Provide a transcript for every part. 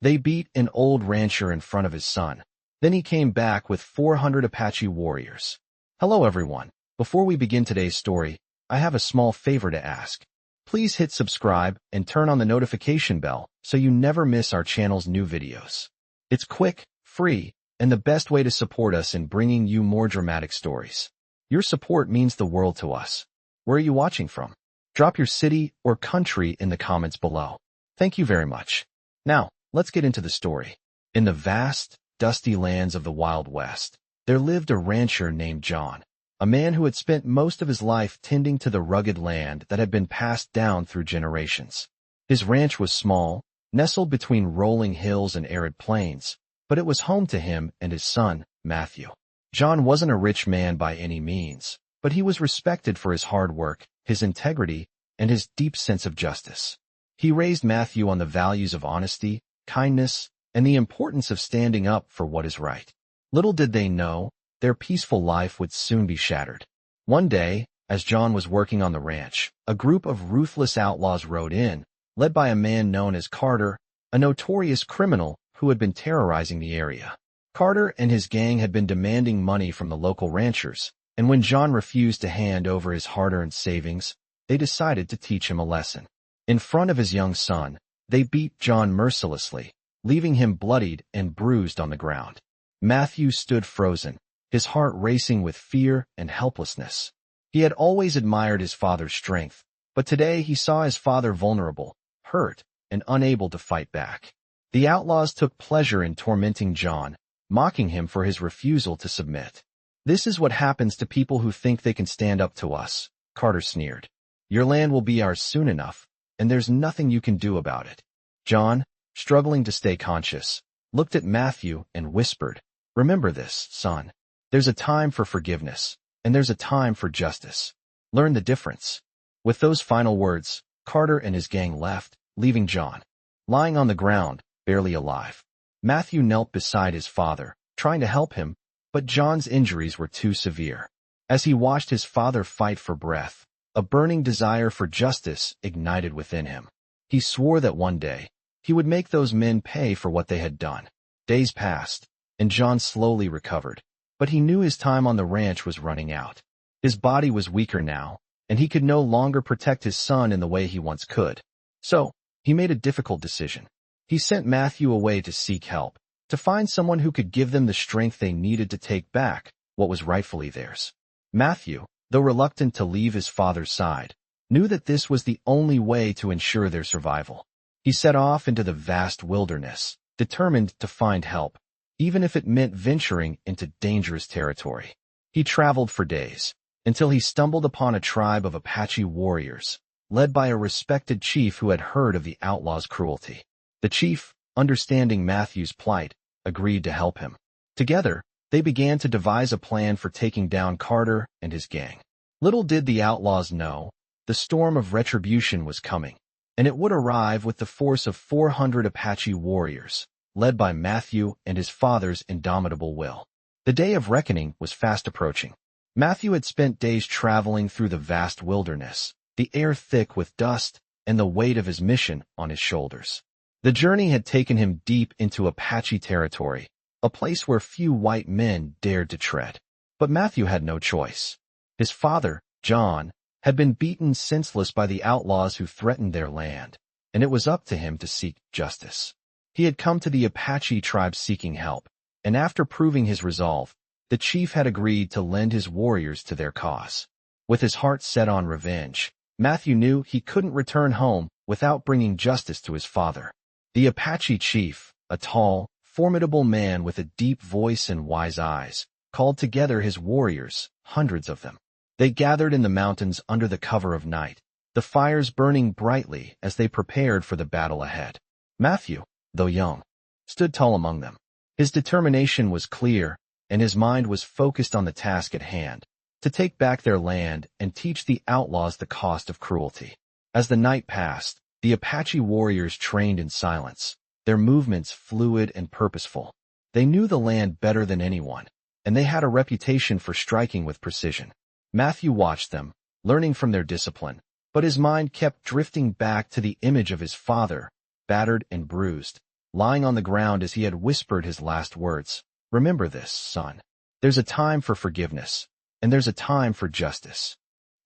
They beat an old rancher in front of his son. Then he came back with 400 Apache warriors. Hello everyone. Before we begin today's story, I have a small favor to ask. Please hit subscribe and turn on the notification bell so you never miss our channel's new videos. It's quick, free, and the best way to support us in bringing you more dramatic stories. Your support means the world to us. Where are you watching from? Drop your city or country in the comments below. Thank you very much. Now, let's get into the story. In the vast, dusty lands of the Wild West, there lived a rancher named John, a man who had spent most of his life tending to the rugged land that had been passed down through generations. His ranch was small, nestled between rolling hills and arid plains, but it was home to him and his son, Matthew. John wasn't a rich man by any means, but he was respected for his hard work, his integrity, and his deep sense of justice. He raised Matthew on the values of honesty, kindness, and the importance of standing up for what is right. Little did they know, their peaceful life would soon be shattered. One day, as John was working on the ranch, a group of ruthless outlaws rode in, led by a man known as Carter, a notorious criminal who had been terrorizing the area. Carter and his gang had been demanding money from the local ranchers, and when John refused to hand over his hard-earned savings, they decided to teach him a lesson. In front of his young son, they beat John mercilessly, leaving him bloodied and bruised on the ground. Matthew stood frozen, his heart racing with fear and helplessness. He had always admired his father's strength, but today he saw his father vulnerable, hurt, and unable to fight back. The outlaws took pleasure in tormenting John, mocking him for his refusal to submit. "This is what happens to people who think they can stand up to us," Carter sneered. "Your land will be ours soon enough, and there's nothing you can do about it." John, struggling to stay conscious, looked at Matthew and whispered, "Remember this, son. There's a time for forgiveness, and there's a time for justice. Learn the difference." With those final words, Carter and his gang left, leaving John lying on the ground, barely alive. Matthew knelt beside his father, trying to help him, but John's injuries were too severe. As he watched his father fight for breath, a burning desire for justice ignited within him. He swore that one day, he would make those men pay for what they had done. Days passed, and John slowly recovered, but he knew his time on the ranch was running out. His body was weaker now, and he could no longer protect his son in the way he once could. So, he made a difficult decision. He sent Matthew away to seek help, to find someone who could give them the strength they needed to take back what was rightfully theirs. Matthew, though reluctant to leave his father's side, knew that this was the only way to ensure their survival. He set off into the vast wilderness, determined to find help, even if it meant venturing into dangerous territory. He traveled for days, until he stumbled upon a tribe of Apache warriors, led by a respected chief who had heard of the outlaws' cruelty. The chief, understanding Matthew's plight, agreed to help him. Together, they began to devise a plan for taking down Carter and his gang. Little did the outlaws know, the storm of retribution was coming, and it would arrive with the force of 400 Apache warriors, led by Matthew and his father's indomitable will. The day of reckoning was fast approaching. Matthew had spent days traveling through the vast wilderness, the air thick with dust and the weight of his mission on his shoulders. The journey had taken him deep into Apache territory, a place where few white men dared to tread. But Matthew had no choice. His father, John, had been beaten senseless by the outlaws who threatened their land, and it was up to him to seek justice. He had come to the Apache tribe seeking help, and after proving his resolve, the chief had agreed to lend his warriors to their cause. With his heart set on revenge, Matthew knew he couldn't return home without bringing justice to his father. The Apache chief, a tall, formidable man with a deep voice and wise eyes, called together his warriors, hundreds of them. They gathered in the mountains under the cover of night, the fires burning brightly as they prepared for the battle ahead. Matthew, though young, stood tall among them. His determination was clear, and his mind was focused on the task at hand, to take back their land and teach the outlaws the cost of cruelty. As the night passed, the Apache warriors trained in silence, their movements fluid and purposeful. They knew the land better than anyone, and they had a reputation for striking with precision. Matthew watched them, learning from their discipline, but his mind kept drifting back to the image of his father, battered and bruised, lying on the ground as he had whispered his last words. "Remember this, son. There's a time for forgiveness, and there's a time for justice."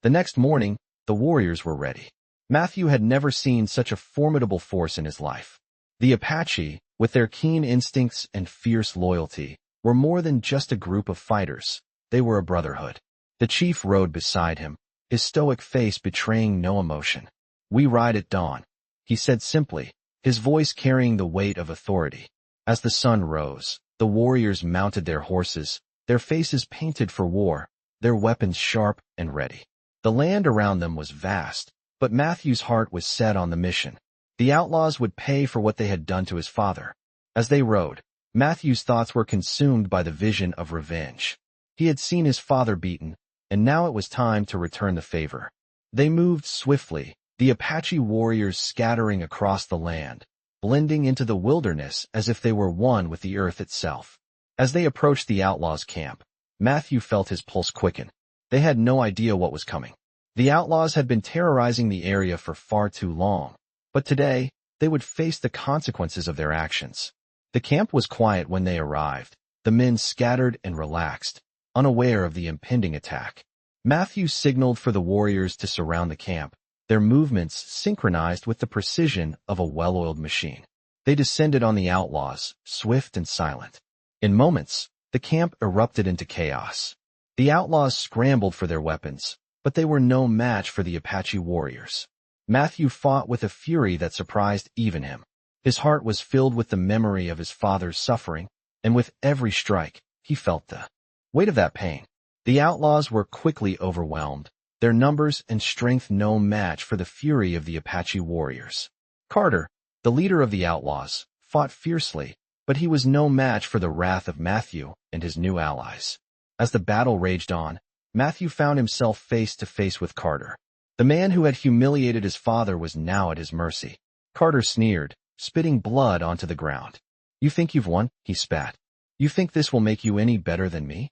The next morning, the warriors were ready. Matthew had never seen such a formidable force in his life. The Apache, with their keen instincts and fierce loyalty, were more than just a group of fighters. They were a brotherhood. The chief rode beside him, his stoic face betraying no emotion. "We ride at dawn," he said simply, his voice carrying the weight of authority. As the sun rose, the warriors mounted their horses, their faces painted for war, their weapons sharp and ready. The land around them was vast, but Matthew's heart was set on the mission. The outlaws would pay for what they had done to his father. As they rode, Matthew's thoughts were consumed by the vision of revenge. He had seen his father beaten, and now it was time to return the favor. They moved swiftly, the Apache warriors scattering across the land, blending into the wilderness as if they were one with the earth itself. As they approached the outlaws' camp, Matthew felt his pulse quicken. They had no idea what was coming. The outlaws had been terrorizing the area for far too long, but today, they would face the consequences of their actions. The camp was quiet when they arrived, the men scattered and relaxed, unaware of the impending attack. Matthew signaled for the warriors to surround the camp, their movements synchronized with the precision of a well-oiled machine. They descended on the outlaws, swift and silent. In moments, the camp erupted into chaos. The outlaws scrambled for their weapons, but they were no match for the Apache warriors. Matthew fought with a fury that surprised even him. His heart was filled with the memory of his father's suffering, and with every strike, he felt the weight of that pain. The outlaws were quickly overwhelmed, their numbers and strength no match for the fury of the Apache warriors. Carter, the leader of the outlaws, fought fiercely, but he was no match for the wrath of Matthew and his new allies. As the battle raged on, Matthew found himself face to face with Carter. The man who had humiliated his father was now at his mercy. Carter sneered, spitting blood onto the ground. "You think you've won?" he spat. "You think this will make you any better than me?"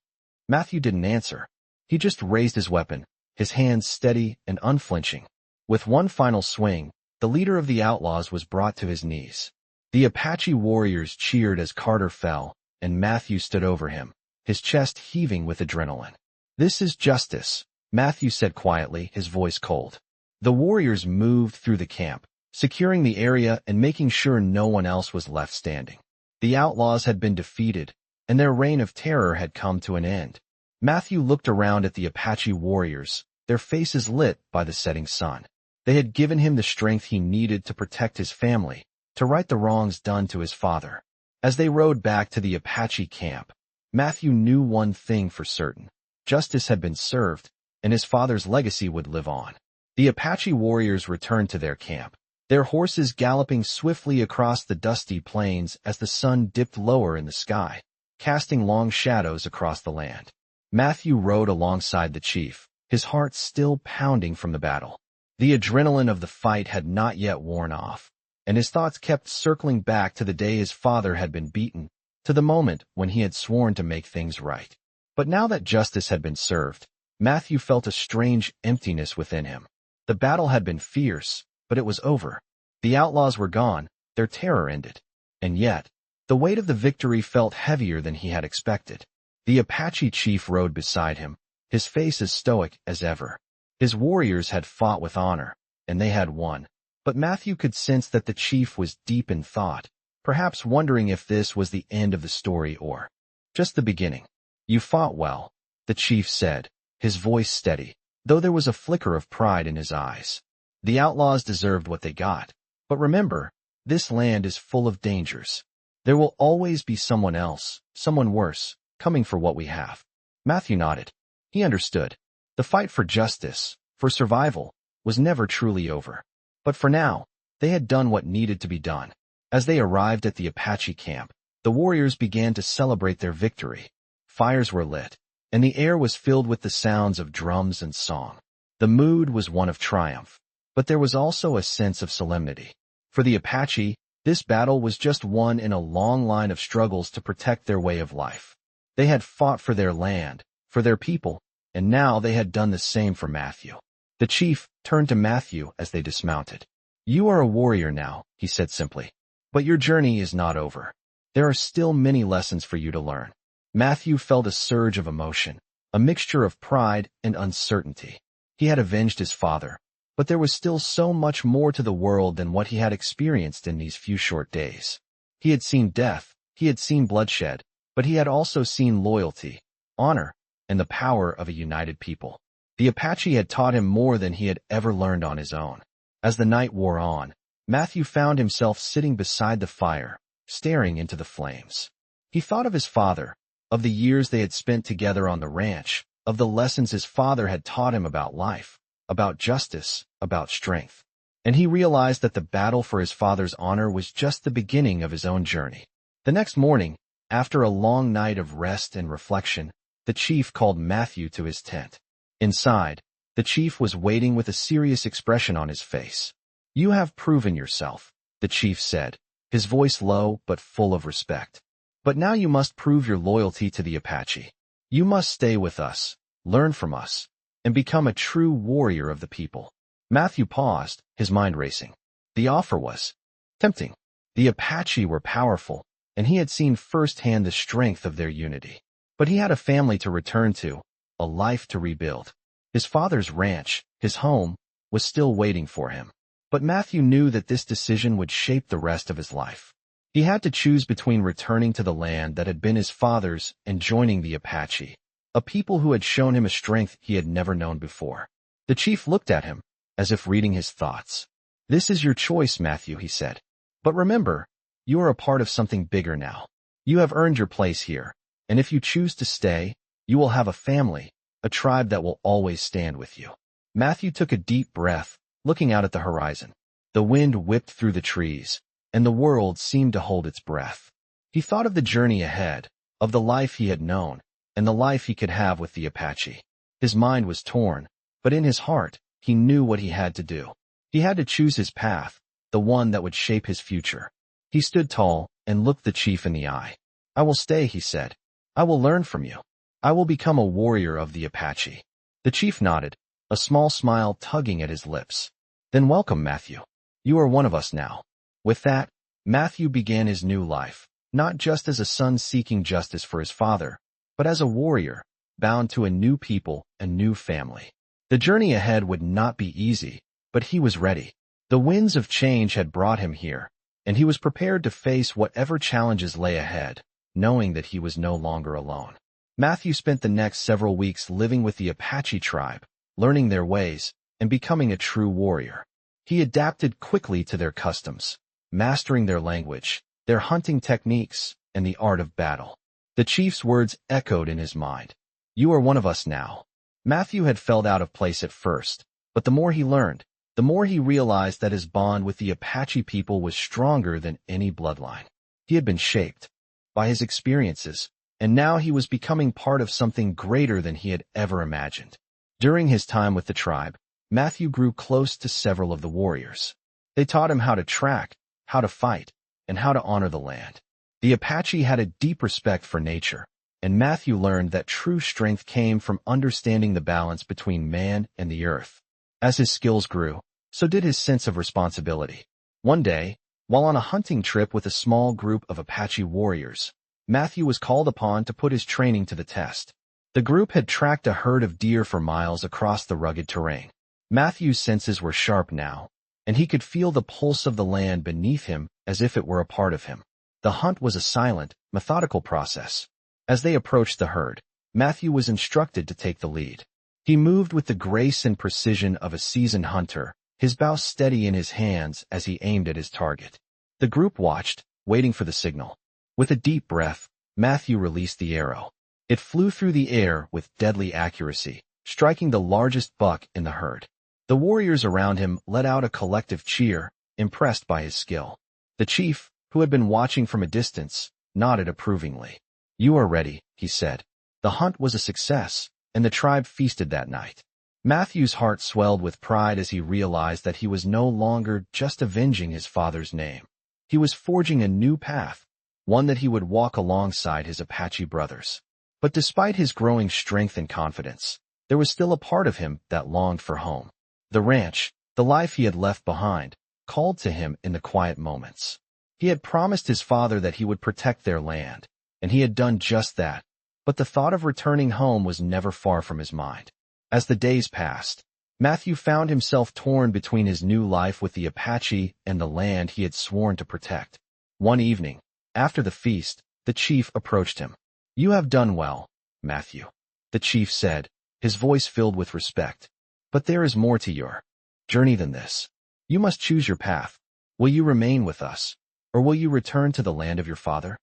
Matthew didn't answer. He just raised his weapon, his hands steady and unflinching. With one final swing, the leader of the outlaws was brought to his knees. The Apache warriors cheered as Carter fell, and Matthew stood over him, his chest heaving with adrenaline. "This is justice," Matthew said quietly, his voice cold. The warriors moved through the camp, securing the area and making sure no one else was left standing. The outlaws had been defeated, and their reign of terror had come to an end. Matthew looked around at the Apache warriors, their faces lit by the setting sun. They had given him the strength he needed to protect his family, to right the wrongs done to his father. As they rode back to the Apache camp, Matthew knew one thing for certain. Justice had been served, and his father's legacy would live on. The Apache warriors returned to their camp, their horses galloping swiftly across the dusty plains as the sun dipped lower in the sky, casting long shadows across the land. Matthew rode alongside the chief, his heart still pounding from the battle. The adrenaline of the fight had not yet worn off, and his thoughts kept circling back to the day his father had been beaten, to the moment when he had sworn to make things right. But now that justice had been served, Matthew felt a strange emptiness within him. The battle had been fierce, but it was over. The outlaws were gone, their terror ended. And yet, the weight of the victory felt heavier than he had expected. The Apache chief rode beside him, his face as stoic as ever. His warriors had fought with honor, and they had won. But Matthew could sense that the chief was deep in thought, perhaps wondering if this was the end of the story or just the beginning. "You fought well," the chief said, his voice steady, though there was a flicker of pride in his eyes. "The outlaws deserved what they got. But remember, this land is full of dangers. There will always be someone else, someone worse, coming for what we have." Matthew nodded. He understood. The fight for justice, for survival, was never truly over. But for now, they had done what needed to be done. As they arrived at the Apache camp, the warriors began to celebrate their victory. Fires were lit, and the air was filled with the sounds of drums and song. The mood was one of triumph, but there was also a sense of solemnity. For the Apache, this battle was just one in a long line of struggles to protect their way of life. They had fought for their land, for their people, and now they had done the same for Matthew. The chief turned to Matthew as they dismounted. "You are a warrior now," he said simply. But your journey is not over. There are still many lessons for you to learn. Matthew felt a surge of emotion, a mixture of pride and uncertainty. He had avenged his father, but there was still so much more to the world than what he had experienced in these few short days. He had seen death, he had seen bloodshed, but he had also seen loyalty, honor, and the power of a united people. The Apache had taught him more than he had ever learned on his own. As the night wore on, Matthew found himself sitting beside the fire, staring into the flames. He thought of his father, of the years they had spent together on the ranch, of the lessons his father had taught him about life, about justice, about strength. And he realized that the battle for his father's honor was just the beginning of his own journey. The next morning, after a long night of rest and reflection, the chief called Matthew to his tent. Inside, the chief was waiting with a serious expression on his face. "You have proven yourself," the chief said, his voice low but full of respect. "But now you must prove your loyalty to the Apache. You must stay with us, learn from us, and become a true warrior of the people." Matthew paused, his mind racing. The offer was tempting. The Apache were powerful, and he had seen firsthand the strength of their unity. But he had a family to return to, a life to rebuild. His father's ranch, his home, was still waiting for him. But Matthew knew that this decision would shape the rest of his life. He had to choose between returning to the land that had been his father's and joining the Apache, a people who had shown him a strength he had never known before. The chief looked at him, as if reading his thoughts. "This is your choice, Matthew," he said. "But remember, you are a part of something bigger now. You have earned your place here, and if you choose to stay, you will have a family, a tribe that will always stand with you." Matthew took a deep breath, looking out at the horizon. The wind whipped through the trees, and the world seemed to hold its breath. He thought of the journey ahead, of the life he had known, and the life he could have with the Apache. His mind was torn, but in his heart, he knew what he had to do. He had to choose his path, the one that would shape his future. He stood tall and looked the chief in the eye. "I will stay," he said. "I will learn from you. I will become a warrior of the Apache." The chief nodded, a small smile tugging at his lips. "Then welcome, Matthew. You are one of us now." With that, Matthew began his new life, not just as a son seeking justice for his father, but as a warrior, bound to a new people, a new family. The journey ahead would not be easy, but he was ready. The winds of change had brought him here, and he was prepared to face whatever challenges lay ahead, knowing that he was no longer alone. Matthew spent the next several weeks living with the Apache tribe, learning their ways, and becoming a true warrior. He adapted quickly to their customs, mastering their language, their hunting techniques, and the art of battle. The chief's words echoed in his mind. "You are one of us now." Matthew had felt out of place at first, but the more he learned, the more he realized that his bond with the Apache people was stronger than any bloodline. He had been shaped by his experiences, and now he was becoming part of something greater than he had ever imagined. During his time with the tribe, Matthew grew close to several of the warriors. They taught him how to track, how to fight, and how to honor the land. The Apache had a deep respect for nature, and Matthew learned that true strength came from understanding the balance between man and the earth. As his skills grew, so did his sense of responsibility. One day, while on a hunting trip with a small group of Apache warriors, Matthew was called upon to put his training to the test. The group had tracked a herd of deer for miles across the rugged terrain. Matthew's senses were sharp now, and he could feel the pulse of the land beneath him as if it were a part of him. The hunt was a silent, methodical process. As they approached the herd, Matthew was instructed to take the lead. He moved with the grace and precision of a seasoned hunter, his bow steady in his hands as he aimed at his target. The group watched, waiting for the signal. With a deep breath, Matthew released the arrow. It flew through the air with deadly accuracy, striking the largest buck in the herd. The warriors around him let out a collective cheer, impressed by his skill. The chief, who had been watching from a distance, nodded approvingly. "You are ready," he said. The hunt was a success, and the tribe feasted that night. Matthew's heart swelled with pride as he realized that he was no longer just avenging his father's name. He was forging a new path, one that he would walk alongside his Apache brothers. But despite his growing strength and confidence, there was still a part of him that longed for home. The ranch, the life he had left behind, called to him in the quiet moments. He had promised his father that he would protect their land, and he had done just that, but the thought of returning home was never far from his mind. As the days passed, Matthew found himself torn between his new life with the Apache and the land he had sworn to protect. One evening, after the feast, the chief approached him. "You have done well, Matthew," the chief said, his voice filled with respect. "But there is more to your journey than this. You must choose your path. Will you remain with us, or will you return to the land of your father?"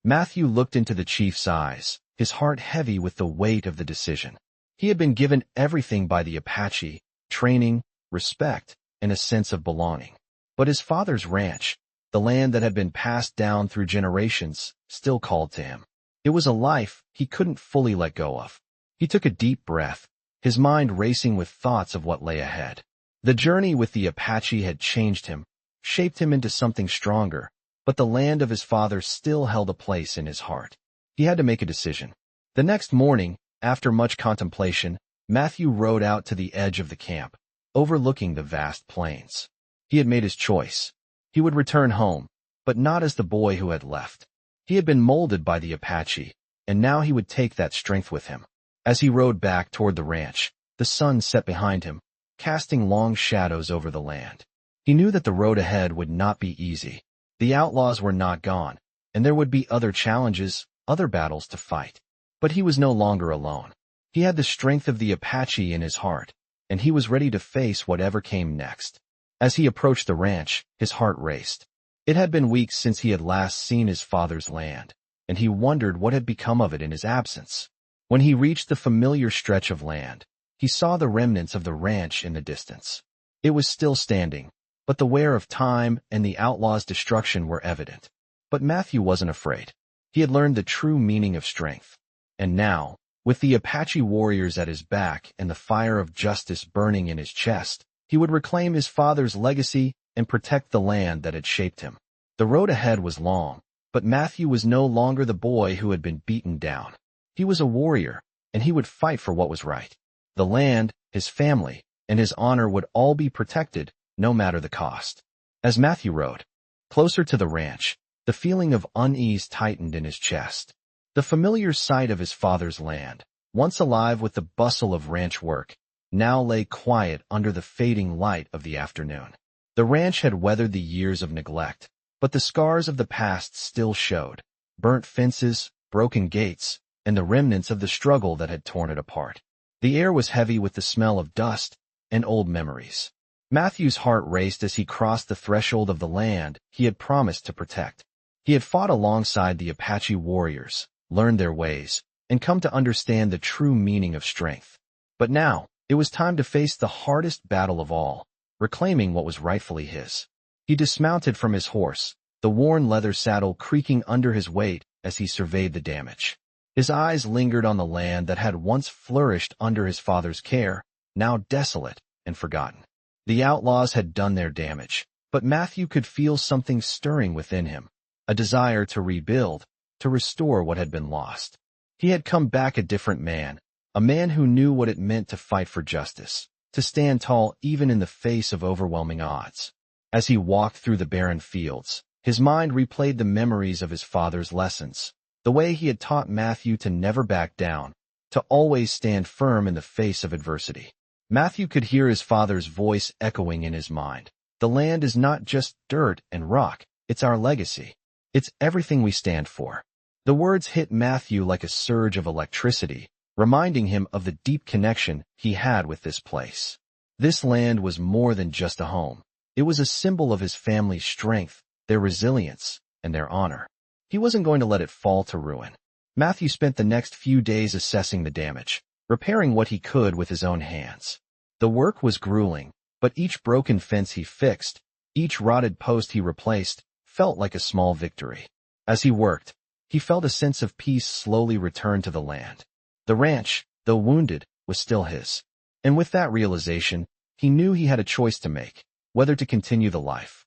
Matthew looked into the chief's eyes, his heart heavy with the weight of the decision. He had been given everything by the Apache: training, respect, and a sense of belonging. But his father's ranch, the land that had been passed down through generations, still called to him. It was a life he couldn't fully let go of. He took a deep breath, his mind racing with thoughts of what lay ahead. The journey with the Apache had changed him, shaped him into something stronger, but the land of his father still held a place in his heart. He had to make a decision. The next morning, after much contemplation, Matthew rode out to the edge of the camp, overlooking the vast plains. He had made his choice. He would return home, but not as the boy who had left. He had been molded by the Apache, and now he would take that strength with him. As he rode back toward the ranch, the sun set behind him, casting long shadows over the land. He knew that the road ahead would not be easy. The outlaws were not gone, and there would be other challenges, other battles to fight. But he was no longer alone. He had the strength of the Apache in his heart, and he was ready to face whatever came next. As he approached the ranch, his heart raced. It had been weeks since he had last seen his father's land, and he wondered what had become of it in his absence. When he reached the familiar stretch of land, he saw the remnants of the ranch in the distance. It was still standing, but the wear of time and the outlaws' destruction were evident. But Matthew wasn't afraid. He had learned the true meaning of strength. And now, with the Apache warriors at his back and the fire of justice burning in his chest, he would reclaim his father's legacy and protect the land that had shaped him. The road ahead was long, but Matthew was no longer the boy who had been beaten down. He was a warrior, and he would fight for what was right. The land, his family, and his honor would all be protected, no matter the cost. As Matthew rode closer to the ranch, the feeling of unease tightened in his chest. The familiar sight of his father's land, once alive with the bustle of ranch work, now lay quiet under the fading light of the afternoon. The ranch had weathered the years of neglect, but the scars of the past still showed: burnt fences, broken gates, and the remnants of the struggle that had torn it apart. The air was heavy with the smell of dust and old memories. Matthew's heart raced as he crossed the threshold of the land he had promised to protect. He had fought alongside the Apache warriors, learned their ways, and come to understand the true meaning of strength. But now, it was time to face the hardest battle of all, reclaiming what was rightfully his. He dismounted from his horse, the worn leather saddle creaking under his weight as he surveyed the damage. His eyes lingered on the land that had once flourished under his father's care, now desolate and forgotten. The outlaws had done their damage, but Matthew could feel something stirring within him, a desire to rebuild, to restore what had been lost. He had come back a different man, a man who knew what it meant to fight for justice, to stand tall even in the face of overwhelming odds. As he walked through the barren fields, his mind replayed the memories of his father's lessons, the way he had taught Matthew to never back down, to always stand firm in the face of adversity. Matthew could hear his father's voice echoing in his mind. The land is not just dirt and rock, it's our legacy. It's everything we stand for. The words hit Matthew like a surge of electricity, reminding him of the deep connection he had with this place. This land was more than just a home. It was a symbol of his family's strength, their resilience, and their honor. He wasn't going to let it fall to ruin. Matthew spent the next few days assessing the damage, repairing what he could with his own hands. The work was grueling, but each broken fence he fixed, each rotted post he replaced, felt like a small victory. As he worked, he felt a sense of peace slowly return to the land. The ranch, though wounded, was still his. And with that realization, he knew he had a choice to make, whether to continue the life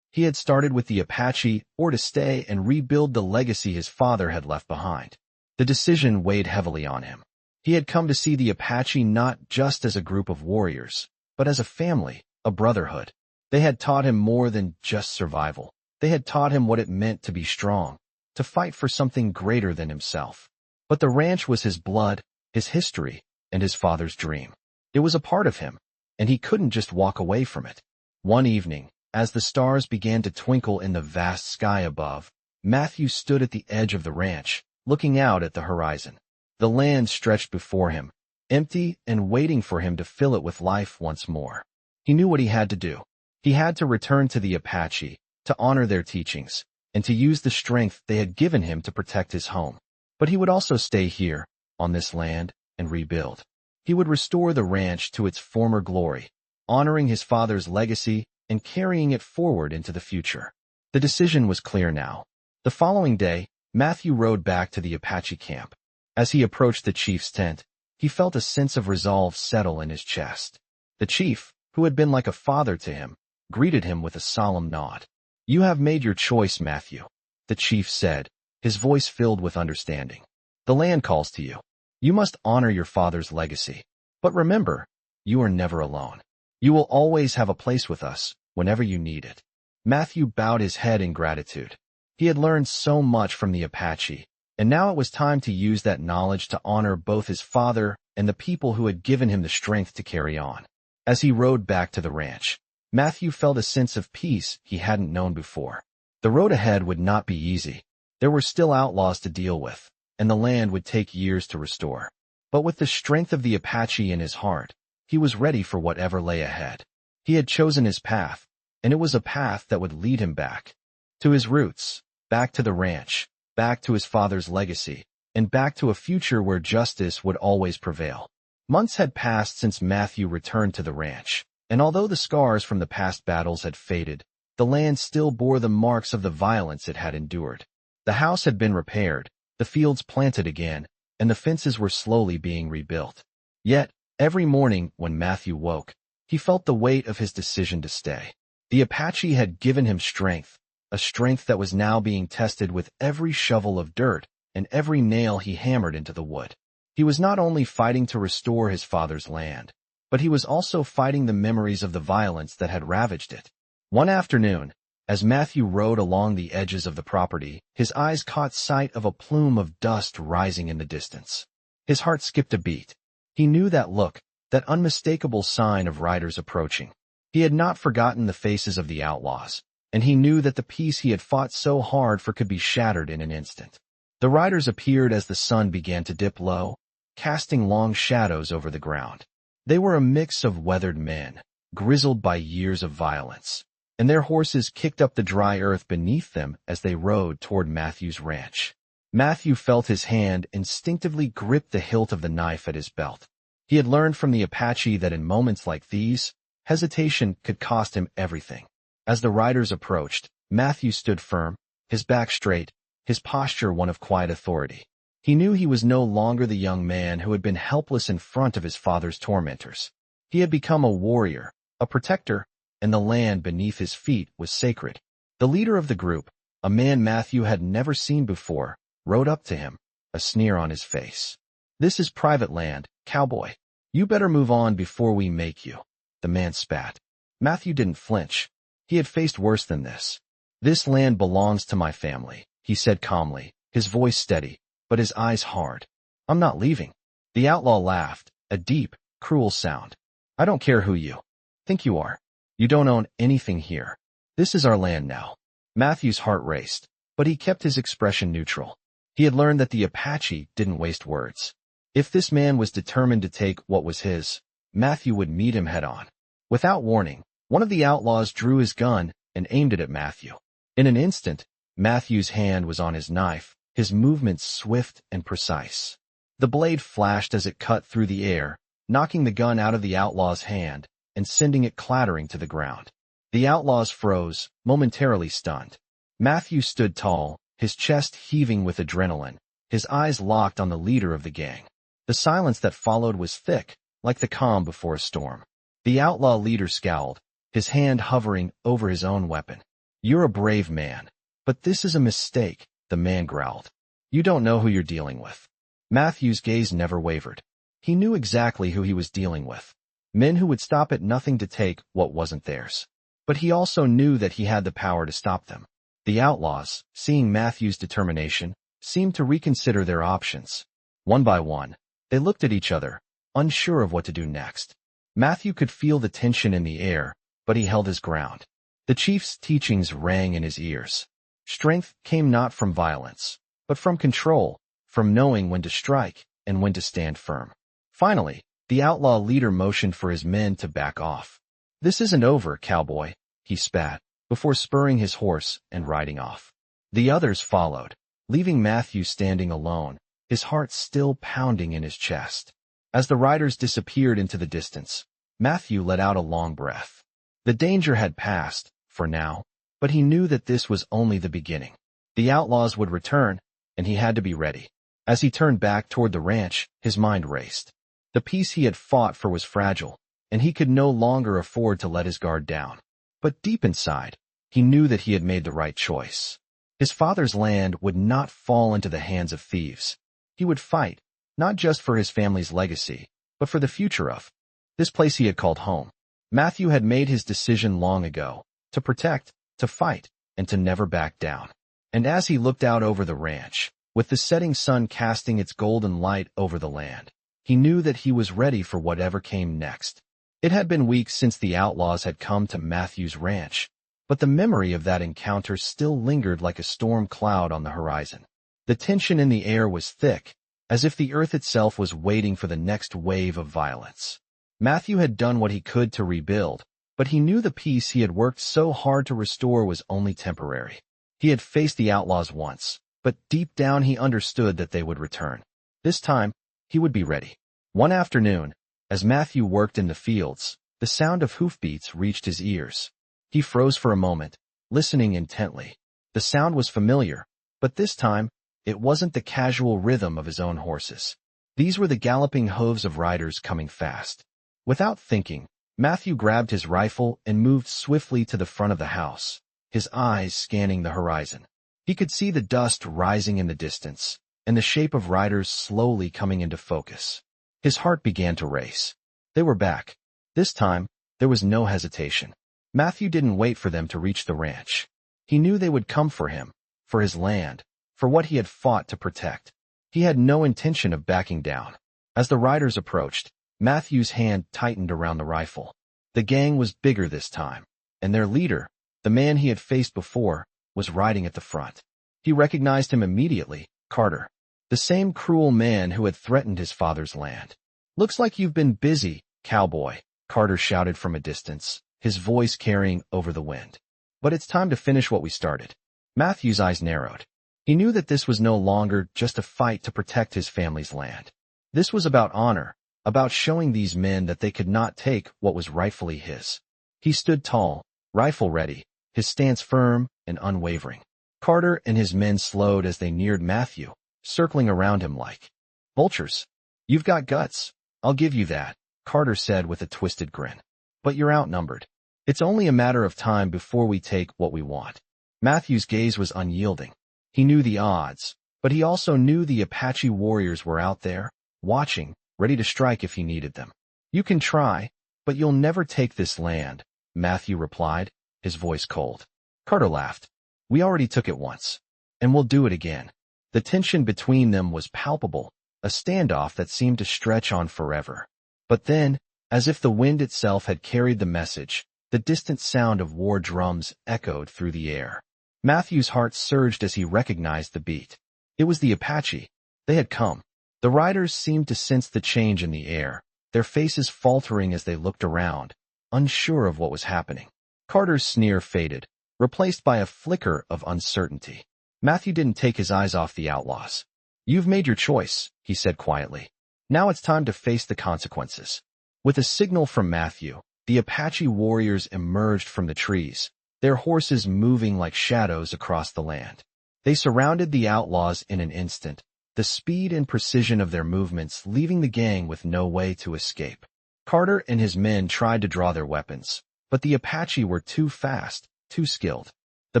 he had started with the Apache or to stay and rebuild the legacy his father had left behind. The decision weighed heavily on him. He had come to see the Apache not just as a group of warriors, but as a family, a brotherhood. They had taught him more than just survival. They had taught him what it meant to be strong, to fight for something greater than himself. But the ranch was his blood, his history, and his father's dream. It was a part of him, and he couldn't just walk away from it. One evening, as the stars began to twinkle in the vast sky above, Matthew stood at the edge of the ranch, looking out at the horizon. The land stretched before him, empty and waiting for him to fill it with life once more. He knew what he had to do. He had to return to the Apache, to honor their teachings, and to use the strength they had given him to protect his home. But he would also stay here, on this land, and rebuild. He would restore the ranch to its former glory, honoring his father's legacy and carrying it forward into the future. The decision was clear now. The following day, Matthew rode back to the Apache camp. As he approached the chief's tent, he felt a sense of resolve settle in his chest. The chief, who had been like a father to him, greeted him with a solemn nod. "You have made your choice, Matthew," the chief said, his voice filled with understanding. "The land calls to you. You must honor your father's legacy. But remember, you are never alone. You will always have a place with us, whenever you need it." Matthew bowed his head in gratitude. He had learned so much from the Apache, and now it was time to use that knowledge to honor both his father and the people who had given him the strength to carry on. As he rode back to the ranch, Matthew felt a sense of peace he hadn't known before. The road ahead would not be easy. There were still outlaws to deal with, and the land would take years to restore. But with the strength of the Apache in his heart, he was ready for whatever lay ahead. He had chosen his path, and it was a path that would lead him back to his roots, back to the ranch, back to his father's legacy, and back to a future where justice would always prevail. Months had passed since Matthew returned to the ranch, and although the scars from the past battles had faded, the land still bore the marks of the violence it had endured. The house had been repaired, the fields planted again, and the fences were slowly being rebuilt. Yet, every morning when Matthew woke, he felt the weight of his decision to stay. The Apache had given him strength, a strength that was now being tested with every shovel of dirt and every nail he hammered into the wood. He was not only fighting to restore his father's land, but he was also fighting the memories of the violence that had ravaged it. One afternoon, as Matthew rode along the edges of the property, his eyes caught sight of a plume of dust rising in the distance. His heart skipped a beat. He knew that look, that unmistakable sign of riders approaching. He had not forgotten the faces of the outlaws, and he knew that the peace he had fought so hard for could be shattered in an instant. The riders appeared as the sun began to dip low, casting long shadows over the ground. They were a mix of weathered men, grizzled by years of violence, and their horses kicked up the dry earth beneath them as they rode toward Matthew's ranch. Matthew felt his hand instinctively grip the hilt of the knife at his belt. He had learned from the Apache that in moments like these, hesitation could cost him everything. As the riders approached, Matthew stood firm, his back straight, his posture one of quiet authority. He knew he was no longer the young man who had been helpless in front of his father's tormentors. He had become a warrior, a protector, and the land beneath his feet was sacred. The leader of the group, a man Matthew had never seen before, rode up to him, a sneer on his face. "This is private land, cowboy. You better move on before we make you," the man spat. Matthew didn't flinch. He had faced worse than this. "This land belongs to my family," he said calmly, his voice steady, but his eyes hard. "I'm not leaving." The outlaw laughed, a deep, cruel sound. "I don't care who you think you are. You don't own anything here. This is our land now." Matthew's heart raced, but he kept his expression neutral. He had learned that the Apache didn't waste words. If this man was determined to take what was his, Matthew would meet him head-on. Without warning, one of the outlaws drew his gun and aimed it at Matthew. In an instant, Matthew's hand was on his knife, his movements swift and precise. The blade flashed as it cut through the air, knocking the gun out of the outlaw's hand and sending it clattering to the ground. The outlaws froze, momentarily stunned. Matthew stood tall, his chest heaving with adrenaline, his eyes locked on the leader of the gang. The silence that followed was thick, like the calm before a storm. The outlaw leader scowled, his hand hovering over his own weapon. "You're a brave man, but this is a mistake," the man growled. "You don't know who you're dealing with." Matthew's gaze never wavered. He knew exactly who he was dealing with. Men who would stop at nothing to take what wasn't theirs. But he also knew that he had the power to stop them. The outlaws, seeing Matthew's determination, seemed to reconsider their options. One by one, they looked at each other, unsure of what to do next. Matthew could feel the tension in the air, but he held his ground. The chief's teachings rang in his ears. Strength came not from violence, but from control, from knowing when to strike and when to stand firm. Finally, the outlaw leader motioned for his men to back off. "This isn't over, cowboy," he spat, before spurring his horse and riding off. The others followed, leaving Matthew standing alone, his heart still pounding in his chest. As the riders disappeared into the distance, Matthew let out a long breath. The danger had passed, for now, but he knew that this was only the beginning. The outlaws would return, and he had to be ready. As he turned back toward the ranch, his mind raced. The peace he had fought for was fragile, and he could no longer afford to let his guard down. But deep inside, he knew that he had made the right choice. His father's land would not fall into the hands of thieves. He would fight, not just for his family's legacy, but for the future of this place he had called home. Matthew had made his decision long ago, to protect, to fight, and to never back down. And as he looked out over the ranch, with the setting sun casting its golden light over the land, he knew that he was ready for whatever came next. It had been weeks since the outlaws had come to Matthew's ranch, but the memory of that encounter still lingered like a storm cloud on the horizon. The tension in the air was thick, as if the earth itself was waiting for the next wave of violence. Matthew had done what he could to rebuild, but he knew the peace he had worked so hard to restore was only temporary. He had faced the outlaws once, but deep down he understood that they would return. This time, he would be ready. One afternoon, as Matthew worked in the fields, the sound of hoofbeats reached his ears. He froze for a moment, listening intently. The sound was familiar, but this time, it wasn't the casual rhythm of his own horses. These were the galloping hooves of riders coming fast. Without thinking, Matthew grabbed his rifle and moved swiftly to the front of the house, his eyes scanning the horizon. He could see the dust rising in the distance, and the shape of riders slowly coming into focus. His heart began to race. They were back. This time, there was no hesitation. Matthew didn't wait for them to reach the ranch. He knew they would come for him, for his land, for what he had fought to protect. He had no intention of backing down. As the riders approached, Matthew's hand tightened around the rifle. The gang was bigger this time, and their leader, the man he had faced before, was riding at the front. He recognized him immediately, Carter, the same cruel man who had threatened his father's land. "Looks like you've been busy, cowboy," Carter shouted from a distance, his voice carrying over the wind. "But it's time to finish what we started." Matthew's eyes narrowed. He knew that this was no longer just a fight to protect his family's land. This was about honor, about showing these men that they could not take what was rightfully his. He stood tall, rifle ready, his stance firm and unwavering. Carter and his men slowed as they neared Matthew, circling around him like vultures. "You've got guts, I'll give you that," Carter said with a twisted grin. "But you're outnumbered. It's only a matter of time before we take what we want." Matthew's gaze was unyielding. He knew the odds, but he also knew the Apache warriors were out there, watching, ready to strike if he needed them. "You can try, but you'll never take this land," Matthew replied, his voice cold. Carter laughed. "We already took it once, and we'll do it again." The tension between them was palpable, a standoff that seemed to stretch on forever. But then, as if the wind itself had carried the message, the distant sound of war drums echoed through the air. Matthew's heart surged as he recognized the beat. It was the Apache. They had come. The riders seemed to sense the change in the air, their faces faltering as they looked around, unsure of what was happening. Carter's sneer faded, replaced by a flicker of uncertainty. Matthew didn't take his eyes off the outlaws. "You've made your choice," he said quietly. "Now it's time to face the consequences." With a signal from Matthew, the Apache warriors emerged from the trees, their horses moving like shadows across the land. They surrounded the outlaws in an instant, the speed and precision of their movements leaving the gang with no way to escape. Carter and his men tried to draw their weapons, but the Apache were too fast, too skilled. The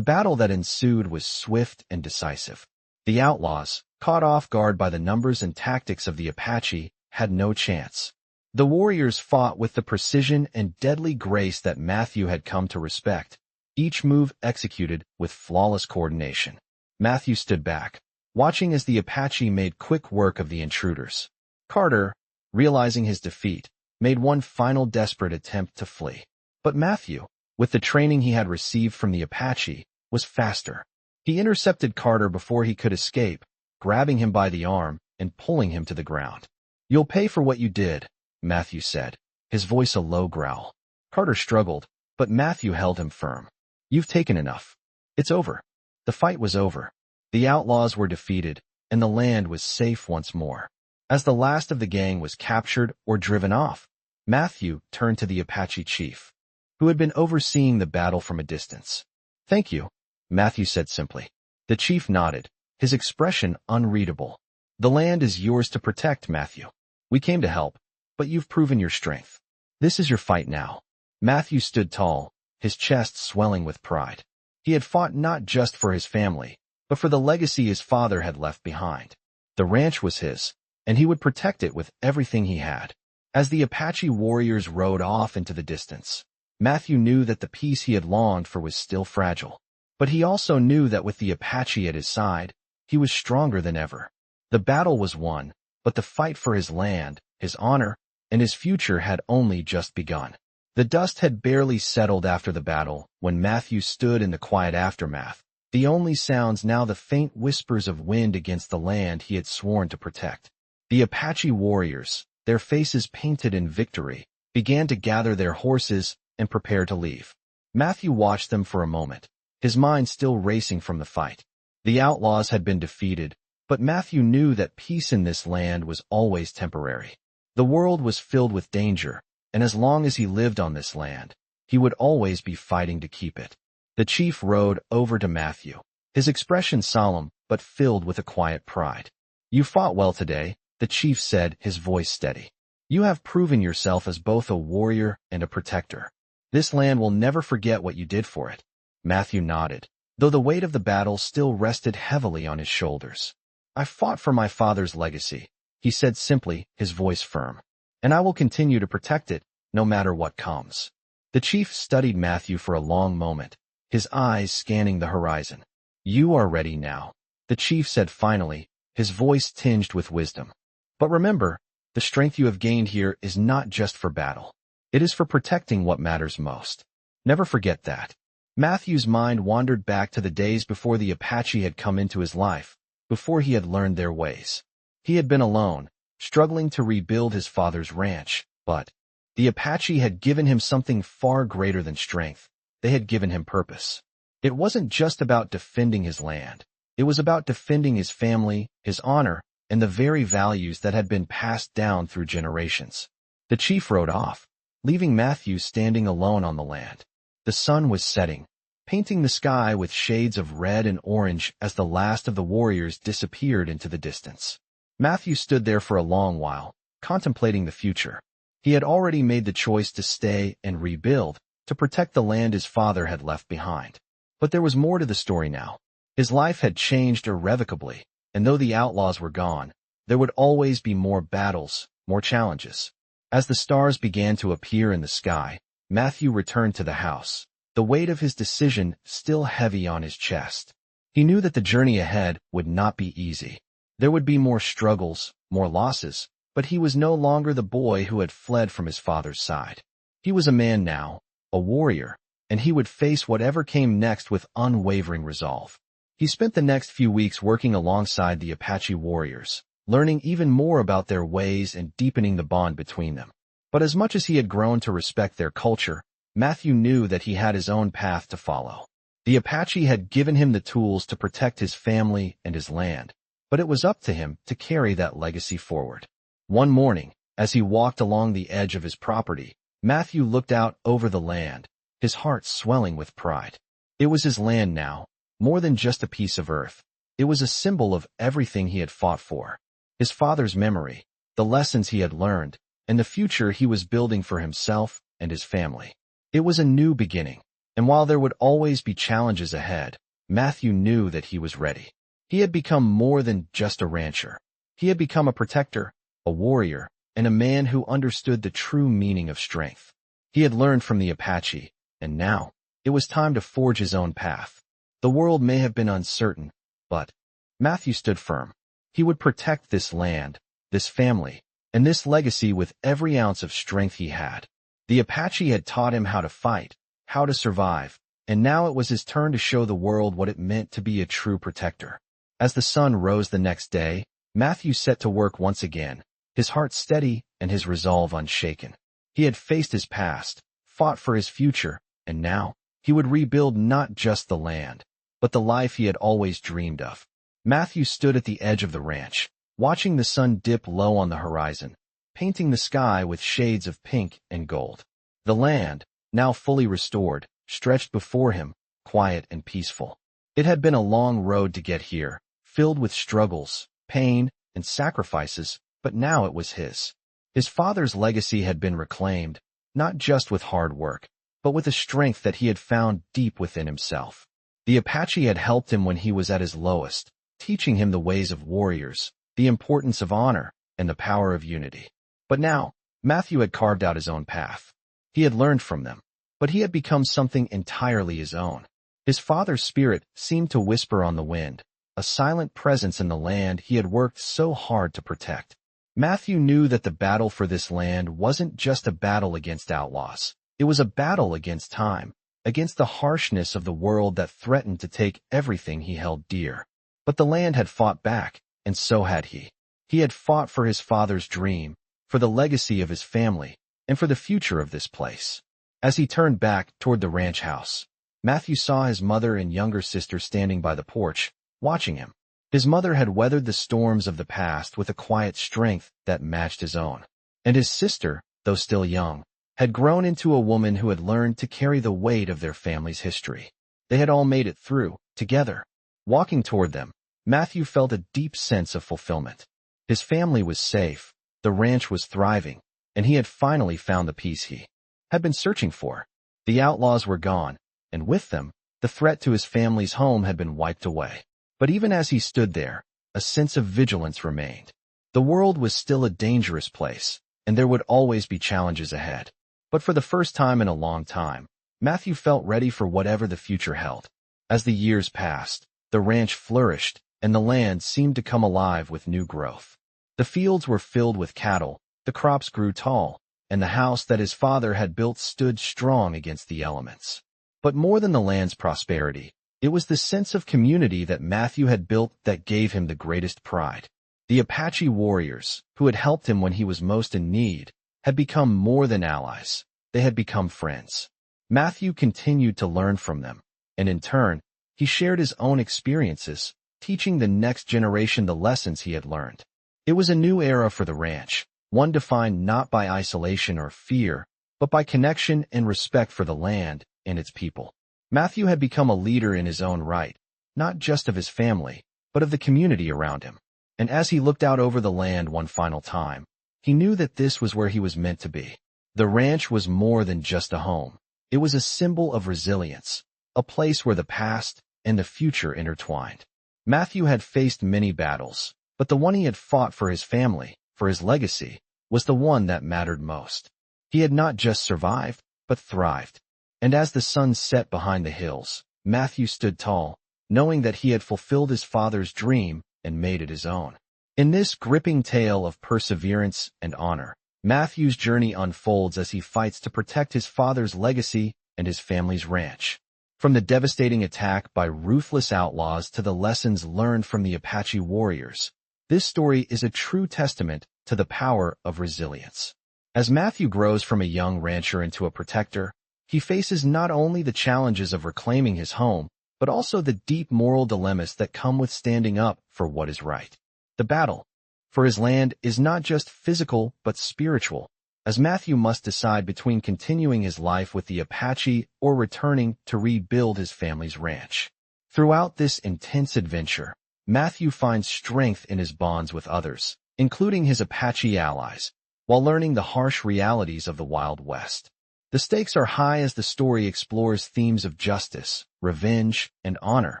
battle that ensued was swift and decisive. The outlaws, caught off guard by the numbers and tactics of the Apache, had no chance. The warriors fought with the precision and deadly grace that Matthew had come to respect, each move executed with flawless coordination. Matthew stood back, watching as the Apache made quick work of the intruders. Carter, realizing his defeat, made one final desperate attempt to flee. But Matthew, with the training he had received from the Apache, was faster. He intercepted Carter before he could escape, grabbing him by the arm and pulling him to the ground. "You'll pay for what you did," Matthew said, his voice a low growl. Carter struggled, but Matthew held him firm. "You've taken enough. It's over." The fight was over. The outlaws were defeated, and the land was safe once more. As the last of the gang was captured or driven off, Matthew turned to the Apache chief, who had been overseeing the battle from a distance. "Thank you," Matthew said simply. The chief nodded, his expression unreadable. "The land is yours to protect, Matthew. We came to help, but you've proven your strength. This is your fight now." Matthew stood tall, his chest swelling with pride. He had fought not just for his family, but for the legacy his father had left behind. The ranch was his, and he would protect it with everything he had. As the Apache warriors rode off into the distance, Matthew knew that the peace he had longed for was still fragile. But he also knew that with the Apache at his side, he was stronger than ever. The battle was won, but the fight for his land, his honor, and his future had only just begun. The dust had barely settled after the battle when Matthew stood in the quiet aftermath, the only sounds now the faint whispers of wind against the land he had sworn to protect. The Apache warriors, their faces painted in victory, began to gather their horses and prepare to leave. Matthew watched them for a moment, his mind still racing from the fight. The outlaws had been defeated, but Matthew knew that peace in this land was always temporary. The world was filled with danger, and as long as he lived on this land, he would always be fighting to keep it. The chief rode over to Matthew, his expression solemn but filled with a quiet pride. "You fought well today," the chief said, his voice steady. "You have proven yourself as both a warrior and a protector. This land will never forget what you did for it." Matthew nodded, though the weight of the battle still rested heavily on his shoulders. "I fought for my father's legacy," he said simply, his voice firm. "And I will continue to protect it, no matter what comes." The chief studied Matthew for a long moment, his eyes scanning the horizon. "You are ready now," the chief said finally, his voice tinged with wisdom. "But remember, the strength you have gained here is not just for battle. It is for protecting what matters most. Never forget that." Matthew's mind wandered back to the days before the Apache had come into his life, before he had learned their ways. He had been alone, struggling to rebuild his father's ranch, but the Apache had given him something far greater than strength. They had given him purpose. It wasn't just about defending his land. It was about defending his family, his honor, and the very values that had been passed down through generations. The chief rode off, leaving Matthew standing alone on the land. The sun was setting, painting the sky with shades of red and orange as the last of the warriors disappeared into the distance. Matthew stood there for a long while, contemplating the future. He had already made the choice to stay and rebuild, to protect the land his father had left behind. But there was more to the story now. His life had changed irrevocably, and though the outlaws were gone, there would always be more battles, more challenges. As the stars began to appear in the sky, Matthew returned to the house, the weight of his decision still heavy on his chest. He knew that the journey ahead would not be easy. There would be more struggles, more losses, but he was no longer the boy who had fled from his father's side. He was a man now, a warrior, and he would face whatever came next with unwavering resolve. He spent the next few weeks working alongside the Apache warriors, learning even more about their ways and deepening the bond between them. But as much as he had grown to respect their culture, Matthew knew that he had his own path to follow. The Apache had given him the tools to protect his family and his land, but it was up to him to carry that legacy forward. One morning, as he walked along the edge of his property, Matthew looked out over the land, his heart swelling with pride. It was his land now, more than just a piece of earth. It was a symbol of everything he had fought for. His father's memory, the lessons he had learned, and the future he was building for himself and his family. It was a new beginning, and while there would always be challenges ahead, Matthew knew that he was ready. He had become more than just a rancher. He had become a protector, a warrior, and a man who understood the true meaning of strength. He had learned from the Apache, and now, It was time to forge his own path. The world may have been uncertain, but Matthew stood firm. He would protect this land, this family, and this legacy with every ounce of strength he had. The Apache had taught him how to fight, how to survive, and now it was his turn to show the world what it meant to be a true protector. As the sun rose the next day, Matthew set to work once again, his heart steady and his resolve unshaken. He had faced his past, fought for his future, and now he would rebuild not just the land, but the life he had always dreamed of. Matthew stood at the edge of the ranch, watching the sun dip low on the horizon, painting the sky with shades of pink and gold. The land, now fully restored, stretched before him, quiet and peaceful. It had been a long road to get here, filled with struggles, pain, and sacrifices, but now it was his. His father's legacy had been reclaimed, not just with hard work, but with a strength that he had found deep within himself. The Apache had helped him when he was at his lowest, teaching him the ways of warriors, the importance of honor, and the power of unity. But now, Matthew had carved out his own path. He had learned from them, but he had become something entirely his own. His father's spirit seemed to whisper on the wind, a silent presence in the land he had worked so hard to protect. Matthew knew that the battle for this land wasn't just a battle against outlaws. It was a battle against time, against the harshness of the world that threatened to take everything he held dear. But the land had fought back, and so had he. He had fought for his father's dream, for the legacy of his family, and for the future of this place. As he turned back toward the ranch house, Matthew saw his mother and younger sister standing by the porch, watching him. His mother had weathered the storms of the past with a quiet strength that matched his own. And his sister, though still young, had grown into a woman who had learned to carry the weight of their family's history. They had all made it through, together. Walking toward them, Matthew felt a deep sense of fulfillment. His family was safe, the ranch was thriving, and he had finally found the peace he had been searching for. The outlaws were gone, and with them, the threat to his family's home had been wiped away. But even as he stood there, a sense of vigilance remained. The world was still a dangerous place, and there would always be challenges ahead. But for the first time in a long time, Matthew felt ready for whatever the future held. As the years passed, the ranch flourished, and the land seemed to come alive with new growth. The fields were filled with cattle, the crops grew tall, and the house that his father had built stood strong against the elements. But more than the land's prosperity, it was the sense of community that Matthew had built that gave him the greatest pride. The Apache warriors, who had helped him when he was most in need, had become more than allies. They had become friends. Matthew continued to learn from them, and in turn, he shared his own experiences, teaching the next generation the lessons he had learned. It was a new era for the ranch, one defined not by isolation or fear, but by connection and respect for the land and its people. Matthew had become a leader in his own right, not just of his family, but of the community around him. And as he looked out over the land one final time, he knew that this was where he was meant to be. The ranch was more than just a home. It was a symbol of resilience, a place where the past and the future intertwined. Matthew had faced many battles, but the one he had fought for his family, for his legacy, was the one that mattered most. He had not just survived, but thrived. And as the sun set behind the hills, Matthew stood tall, knowing that he had fulfilled his father's dream and made it his own. In this gripping tale of perseverance and honor, Matthew's journey unfolds as he fights to protect his father's legacy and his family's ranch. From the devastating attack by ruthless outlaws to the lessons learned from the Apache warriors, this story is a true testament to the power of resilience. As Matthew grows from a young rancher into a protector, he faces not only the challenges of reclaiming his home, but also the deep moral dilemmas that come with standing up for what is right. The battle for his land is not just physical but spiritual, as Matthew must decide between continuing his life with the Apache or returning to rebuild his family's ranch. Throughout this intense adventure, Matthew finds strength in his bonds with others, including his Apache allies, while learning the harsh realities of the Wild West. The stakes are high as the story explores themes of justice, revenge, and honor,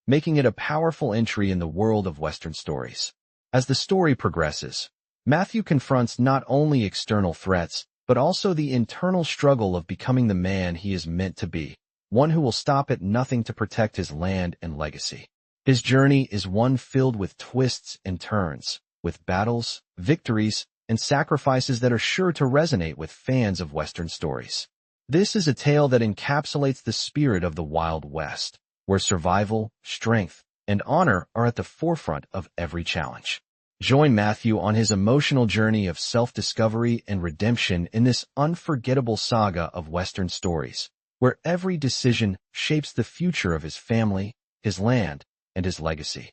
making it a powerful entry in the world of Western stories. As the story progresses, Matthew confronts not only external threats, but also the internal struggle of becoming the man he is meant to be. one who will stop at nothing to protect his land and legacy. His journey is one filled with twists and turns, with battles, victories, and sacrifices that are sure to resonate with fans of Western stories. This is a tale that encapsulates the spirit of the Wild West, where survival, strength, and honor are at the forefront of every challenge. Join Matthew on his emotional journey of self-discovery and redemption in this unforgettable saga of Western stories, where every decision shapes the future of his family, his land, and his legacy.